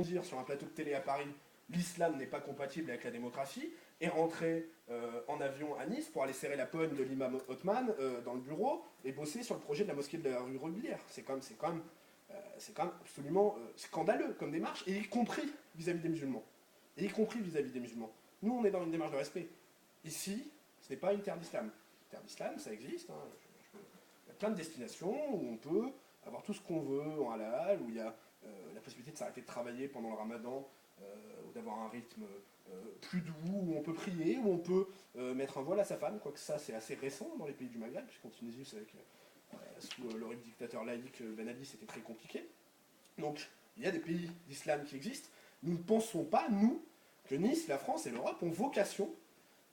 dire sur un plateau de télé à Paris, l'islam n'est pas compatible avec la démocratie, et rentrer en avion à Nice pour aller serrer la poigne de l'imam Othman dans le bureau et bosser sur le projet de la mosquée de la rue Robilière. C'est quand même absolument scandaleux comme démarche, et y compris vis-à-vis des musulmans. Et y compris vis-à-vis des musulmans. Nous, on est dans une démarche de respect. Ici, ce n'est pas une terre d'islam. Une terre d'islam, ça existe. Hein. Il y a plein de destinations où on peut avoir tout ce qu'on veut en halal, où il y a la possibilité de s'arrêter de travailler pendant le ramadan, ou d'avoir un rythme plus doux, où on peut prier, où on peut mettre un voile à sa femme, quoique ça c'est assez récent dans les pays du Maghreb, puisqu'en Tunisie, c'est avec, sous l'horrible dictateur laïque Ben Ali, c'était très compliqué. Donc, il y a des pays d'islam qui existent. Nous ne pensons pas, nous, que Nice, la France et l'Europe ont vocation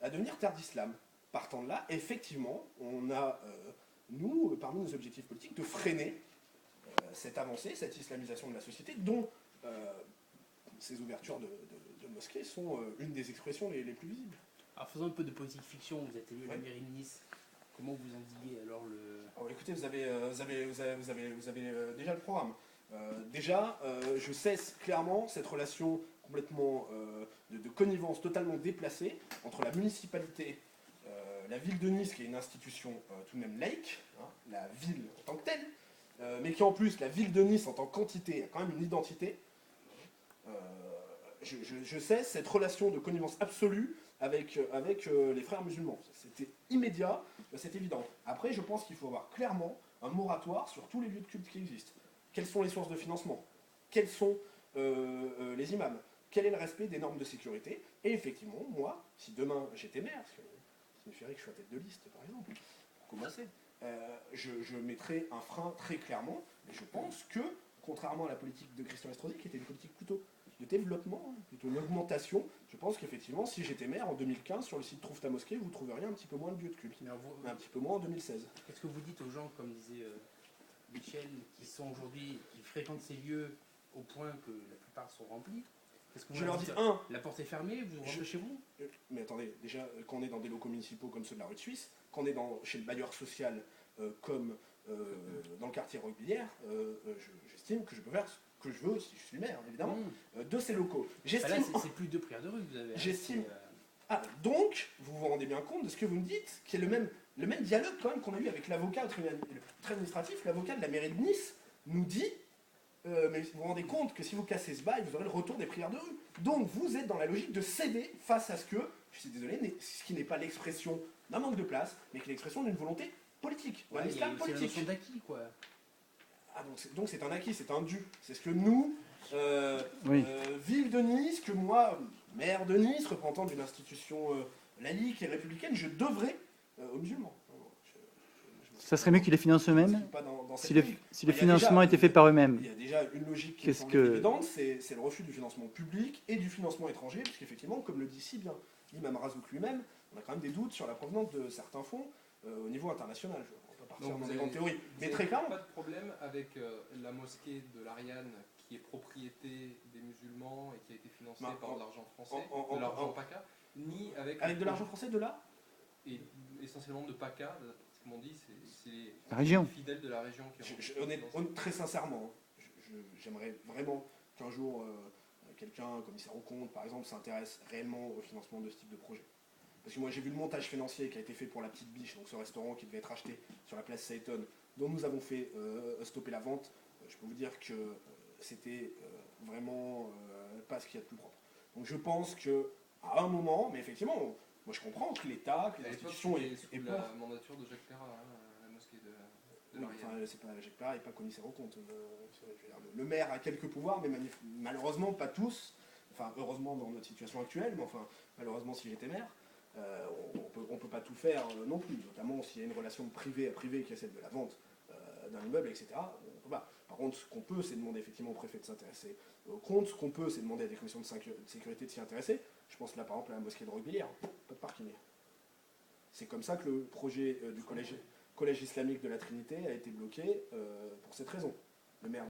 à devenir terre d'islam. Partant de là, effectivement, on a, nous, parmi nos objectifs politiques, de freiner cette avancée, cette islamisation de la société, dont ces ouvertures de mosquées sont une des expressions les plus visibles. Alors faisons un peu de politique fiction, vous êtes élu à la mairie de Nice. Comment vous endiguez alors le... Alors, écoutez, vous avez déjà le programme. Je cesse clairement cette relation complètement de connivence totalement déplacée entre la municipalité, la ville de Nice, qui est une institution tout de même laïque, hein, la ville en tant que telle, mais qui en plus, la ville de Nice en tant qu'entité, a quand même une identité. Je cesse cette relation de connivence absolue avec les frères musulmans. C'était immédiat, c'est évident. Après, je pense qu'il faut avoir clairement un moratoire sur tous les lieux de culte qui existent. Quelles sont les sources de financement? Quels sont les imams? Quel est le respect des normes de sécurité? Et effectivement, moi, si demain j'étais maire, parce que ça signifierait que je suis à tête de liste, par exemple, pour commencer, je mettrais un frein très clairement, et je pense que, contrairement à la politique de Christian Estrosi, qui était une politique plutôt de développement, plutôt une augmentation, je pense qu'effectivement, si j'étais maire en 2015, sur le site Trouve ta mosquée, vous trouveriez un petit peu moins de lieux de culte, mais un petit peu moins en 2016. Qu'est-ce que vous dites aux gens, comme disait Michel, qui sont aujourd'hui, qui fréquentent ces lieux au point que la plupart sont remplis? Je leur dis, la porte est fermée, vous rentrez chez vous? Mais attendez, déjà, quand on est dans des locaux municipaux comme ceux de la rue de Suisse, quand on est chez le bailleur social comme dans le quartier Robilière, j'estime que je peux faire ce que je veux, si je suis maire, évidemment, de ces locaux. Là, c'est plus deux prières de rue que vous avez. J'estime. Donc, vous vous rendez bien compte de ce que vous me dites, qui est le même dialogue quand même qu'on a eu avec l'avocat au tribunal administratif. L'avocat de la mairie de Nice nous dit mais vous vous rendez compte que si vous cassez ce bail, vous aurez le retour des prières de rue. Donc vous êtes dans la logique de céder face à ce que, je suis désolé, ce qui n'est pas l'expression d'un manque de place, mais qui est l'expression d'une volonté politique, d'un islam politique. C'est la notion d'acquis, quoi. Donc c'est un acquis, c'est un dû. C'est ce que nous, ville de Nice, que moi, maire de Nice, représentant d'une institution laïque et républicaine, je devrais aux musulmans. Ça serait mieux qu'ils les financent eux-mêmes si le financement était fait par eux-mêmes. Il y a déjà une logique qui est évidente, c'est le refus du financement public et du financement étranger, puisqu'effectivement, comme le dit si bien l'imam Razouk lui-même, on a quand même des doutes sur la provenance de certains fonds au niveau international. On peut partir dans des grandes théories. Mais très clairement. Pas de problème avec la mosquée de l'Ariane qui est propriété des musulmans et qui a été financée par de l'argent français, de l'argent PACA, ni avec... Avec de l'argent français de là? Et essentiellement de PACA, comme on dit, c'est les fidèles de la région qui très sincèrement, j'aimerais vraiment qu'un jour quelqu'un, commissaire aux comptes par exemple, s'intéresse réellement au financement de ce type de projet. Parce que moi j'ai vu le montage financier qui a été fait pour la Petite Biche, donc ce restaurant qui devait être acheté sur la place Sayton, dont nous avons fait stopper la vente. Je peux vous dire que c'était vraiment pas ce qu'il y a de plus propre. Donc je pense qu'à un moment, mais effectivement, moi je comprends que l'État, que les institutions aient peur. La mandature de Jacques Perra, la mosquée de l'Ariane. Enfin, c'est pas Jacques Perra et pas commissaire aux comptes. Le maire a quelques pouvoirs, mais malheureusement pas tous. Enfin, heureusement dans notre situation actuelle, mais enfin, malheureusement si j'étais maire, on peut pas tout faire non plus. Notamment s'il y a une relation privé à privé qui est celle de la vente d'un immeuble, etc. On peut pas. Par contre, ce qu'on peut, c'est demander effectivement au préfet de s'intéresser au compte. Ce qu'on peut, c'est demander à des commissions de sécurité de s'y intéresser. Je pense là, par exemple, à la mosquée de Robilière. Pas de parking. C'est comme ça que le projet du collège islamique de la Trinité a été bloqué pour cette raison. Le maire